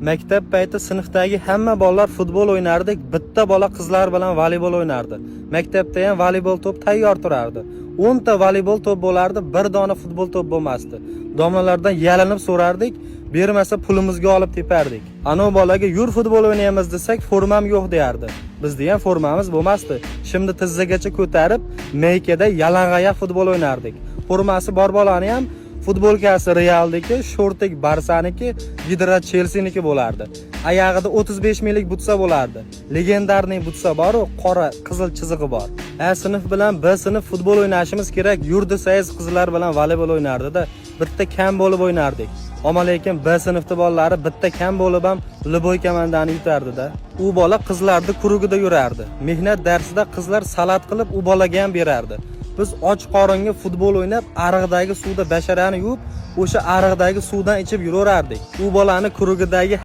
Maktab payti sinfdagi hamma bolalar futbol o'ynardik, bitta bola qizlar bilan voleybol o'ynardi. Maktabda ham voleybol to'p tayyor turardi. 10 ta voleybol to'p bo'lardi, bir dona futbol to'p bo'lmasdi. Domlalardan yalinib so'rardik, bermasa pulimizga olib tepardik. Ana bolaga yur futbol o'ynaymiz desak, formam yo'q derdi. Bizda ham formamiz bo'lmasdi. Shimni tizzagacha ko'tarib, maykada yalang'oyoq futbol o'ynardik. Formasi bor bolani ham futbolkasi Real'dagi, shortik Barsaniki, Gidra Chelsea'niki bo'lardi. Oyog'ida 35 minglik butsa bo'lardi. Legendarning butsa bor, qora qizil chizig'i bor. A sinf bilan B sinf futbol o'ynashimiz kerak. Yur desangiz qizlar bilan voleybol o'ynardi-da, bitta kam bo'lib o'ynardik. Ammo lekin B sinfda bolalari bitta kam bo'lib ham Liboy komandani yutardi-da. U bola qizlarni kurugida yurardi. Mehnat darsida qizlar salat qilib u bolaga ham berardi. Biz och qoringa futbol o'ynab, ariqdagi suvda basharani yuvib, o'sha ariqdagi suvdan ichib yuraverardik. U bolani kurugidagi